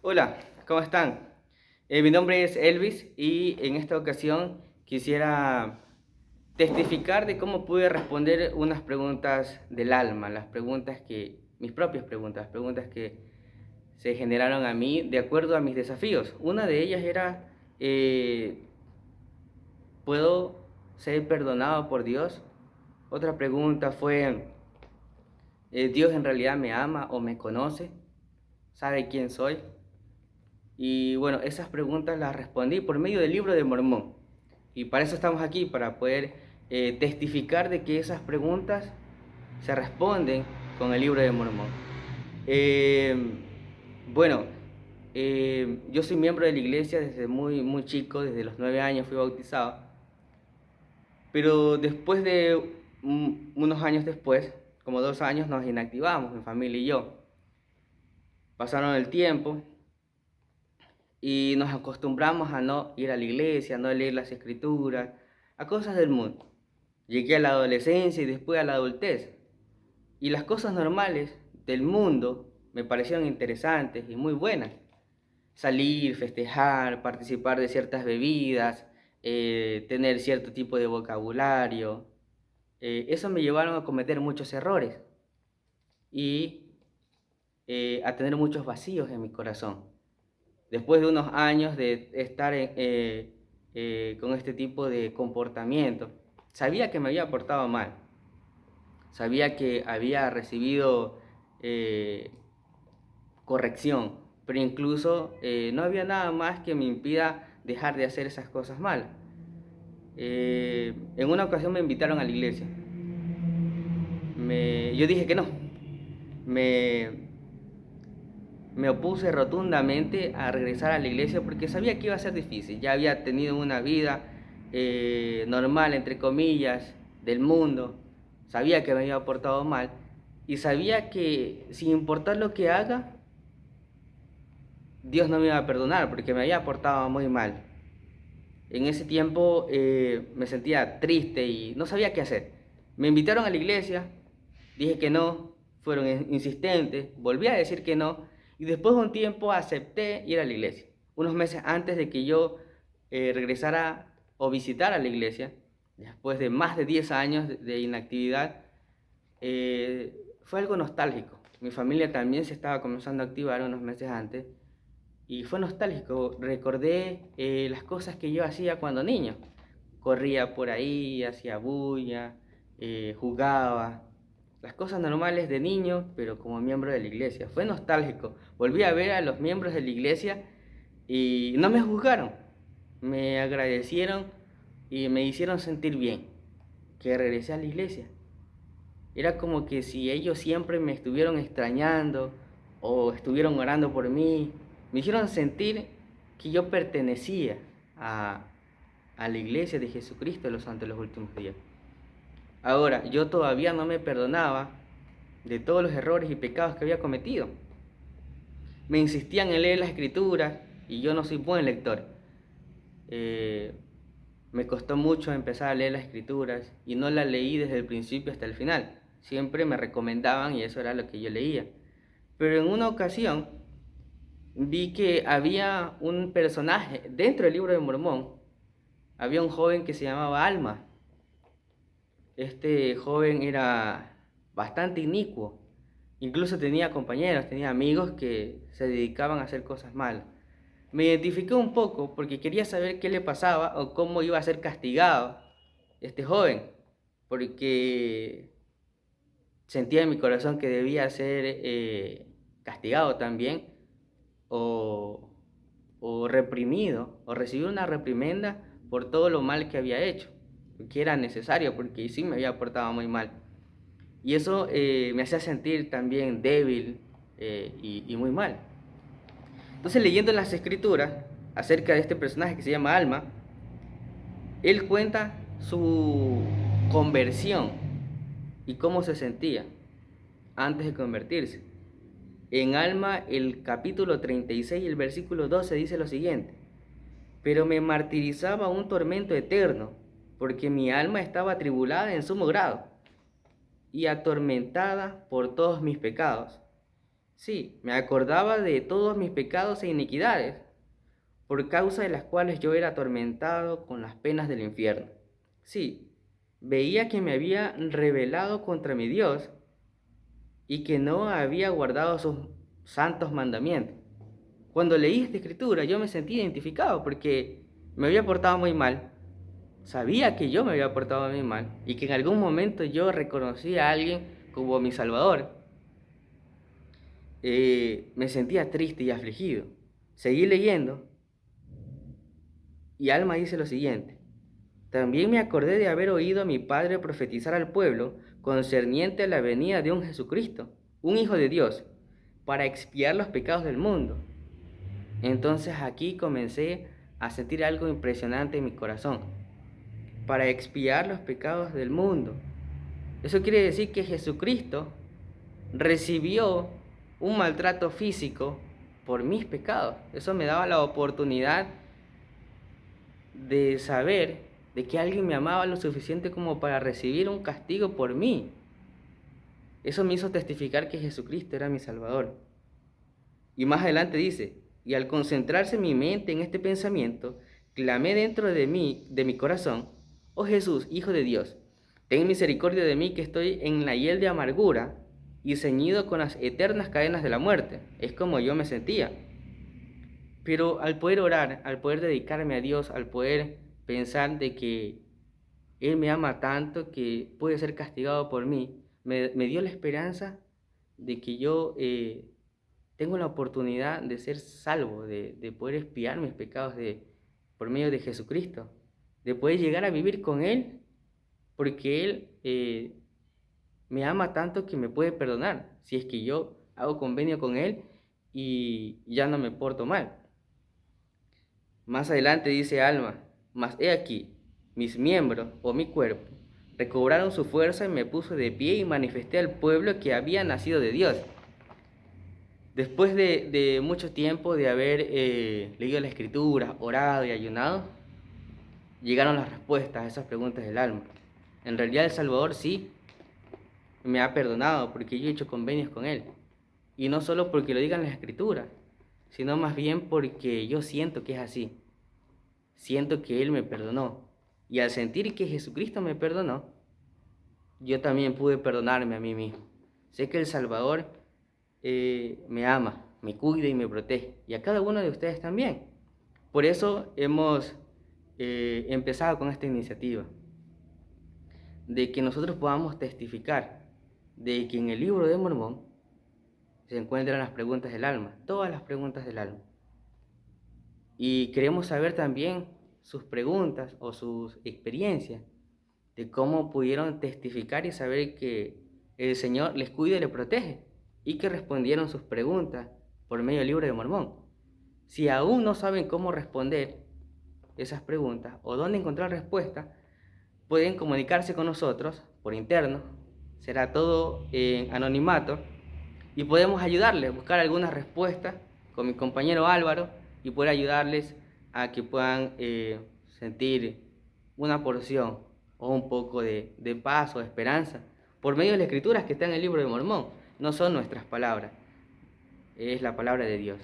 Hola, ¿cómo están? Mi nombre es Elvis y en esta ocasión quisiera testificar de cómo pude responder unas preguntas del alma, mis propias preguntas, preguntas que se generaron a mí de acuerdo a mis desafíos. Una de ellas era, eh, ¿puedo ser perdonado por Dios? Otra pregunta fue, ¿Dios en realidad me ama o me conoce? ¿Sabe quién soy? Y bueno, esas preguntas las respondí por medio del libro de Mormón. Y para eso estamos aquí, para poder testificar de que esas preguntas se responden con el libro de Mormón. Eh, bueno, yo soy miembro de la iglesia desde muy chico, desde los 9 años fui bautizado. Pero después de unos años después, como 2 años, nos inactivamos, mi familia y yo. Pasaron el tiempo y nos acostumbramos a no ir a la iglesia, a no leer las escrituras, a cosas del mundo. Llegué a la adolescencia y después a la adultez. Y las cosas normales del mundo me parecieron interesantes y muy buenas. Salir, festejar, participar de ciertas bebidas, tener cierto tipo de vocabulario. Eso me llevaron a cometer muchos errores y a tener muchos vacíos en mi corazón. Después de unos años de estar con este tipo de comportamiento, sabía que me había portado mal, sabía que había recibido eh, corrección, pero incluso no había nada más que me impida dejar de hacer esas cosas malas. En una ocasión me invitaron a la iglesia. Yo dije que no. Me, Me opuse rotundamente a regresar a la iglesia porque sabía que iba a ser difícil. Ya había tenido una vida normal, entre comillas, del mundo. Sabía que me había portado mal. Y sabía que sin importar lo que haga, Dios no me iba a perdonar porque me había portado muy mal. En ese tiempo me sentía triste y no sabía qué hacer. Me invitaron a la iglesia, dije que no, fueron insistentes, volví a decir que no y después de un tiempo acepté ir a la iglesia. Unos meses antes de que yo regresara o visitara la iglesia, después de más de 10 años de inactividad, fue algo nostálgico. Mi familia también se estaba comenzando a activar unos meses antes y fue nostálgico. Recordé las cosas que yo hacía cuando niño. Corría por ahí, hacía bulla, jugaba. Las cosas normales de niño, pero como miembro de la iglesia. Fue nostálgico. Volví a ver a los miembros de la iglesia y no me juzgaron. Me agradecieron y me hicieron sentir bien que regresé a la iglesia. Era como que si ellos siempre me estuvieron extrañando o estuvieron orando por mí, me hicieron sentir que yo pertenecía a, a la iglesia de Jesucristo de los santos de los últimos días. Ahora, yo todavía no me perdonaba de todos los errores y pecados que había cometido. Me insistían en leer las escrituras y yo no soy buen lector. Eh, Me costó mucho empezar a leer las escrituras y no las leí desde el principio hasta el final. Siempre me recomendaban y eso era lo que yo leía. Pero en una ocasión vi que había un personaje dentro del libro de Mormón. Había un joven que se llamaba Alma. Este joven era bastante inicuo. Incluso tenía compañeros, tenía amigos que se dedicaban a hacer cosas malas. Me identifiqué un poco porque quería saber qué le pasaba o cómo iba a ser castigado este joven, porque sentía en mi corazón que debía ser castigado también o, o reprimido o recibir una reprimenda por todo lo mal que había hecho, que era necesario porque sí me había portado muy mal. Y eso me hacía sentir también débil y muy mal. Entonces, leyendo las escrituras acerca de este personaje que se llama Alma, él cuenta su conversión y cómo se sentía antes de convertirse. En Alma, el capítulo 36 y el versículo 12 dice lo siguiente: pero me martirizaba un tormento eterno, porque mi alma estaba atribulada en sumo grado y atormentada por todos mis pecados. Sí, me acordaba de todos mis pecados e iniquidades, por causa de las cuales yo era atormentado con las penas del infierno. Sí, veía que me había rebelado contra mi Dios y que no había guardado sus santos mandamientos. Cuando leí esta escritura yo me sentí identificado porque me había portado muy mal. Sabía que yo me había portado muy mal y que en algún momento yo reconocí a alguien como mi Salvador. Me sentía triste y afligido. Seguí leyendo y Alma dice lo siguiente. También me acordé de haber oído a mi padre profetizar al pueblo concerniente a la venida de un Jesucristo, un Hijo de Dios, para expiar los pecados del mundo. Entonces aquí comencé a sentir algo impresionante en mi corazón, para expiar los pecados del mundo. Eso quiere decir que Jesucristo recibió un maltrato físico por mis pecados. Eso me daba la oportunidad de saber de que alguien me amaba lo suficiente como para recibir un castigo por mí. Eso me hizo testificar que Jesucristo era mi Salvador. Y más adelante dice, y al concentrarse mi mente en este pensamiento, clamé dentro de mí, de mi corazón, oh Jesús, Hijo de Dios, ten misericordia de mí que estoy en la hiel de amargura y ceñido con las eternas cadenas de la muerte. Es como yo me sentía. Pero al poder orar, al poder dedicarme a Dios, al poder pensar de que Él me ama tanto que puede ser castigado por mí, me dio la esperanza de que yo tengo la oportunidad de ser salvo, de poder expiar mis pecados por medio de Jesucristo, de poder llegar a vivir con Él, porque Él me ama tanto que me puede perdonar si es que yo hago convenio con Él y ya no me porto mal. Más adelante dice Alma, mas he aquí, mis miembros o mi cuerpo recobraron su fuerza y me puse de pie y manifesté al pueblo que había nacido de Dios. Después de mucho tiempo de haber leído la Escritura, orado y ayunado, llegaron las respuestas a esas preguntas del alma. En realidad el Salvador sí me ha perdonado porque yo he hecho convenios con Él. Y no solo porque lo digan las Escrituras, sino más bien porque yo siento que es así. Siento que Él me perdonó. Y al sentir que Jesucristo me perdonó, yo también pude perdonarme a mí mismo. Sé que el Salvador me ama, me cuida y me protege. Y a cada uno de ustedes también. Por eso hemos empezado con esta iniciativa. De que nosotros podamos testificar de que en el libro de Mormón se encuentran las preguntas del alma. Todas las preguntas del alma. Y queremos saber también sus preguntas o sus experiencias de cómo pudieron testificar y saber que el Señor les cuida y les protege y que respondieron sus preguntas por medio del libro de Mormón. Si aún no saben cómo responder esas preguntas o dónde encontrar respuesta, pueden comunicarse con nosotros por interno, será todo en anonimato y podemos ayudarles a buscar algunas respuestas con mi compañero Álvaro y poder ayudarles a que puedan sentir una porción o un poco de paz o de esperanza por medio de las escrituras que están en el libro de Mormón. No son nuestras palabras, es la palabra de Dios.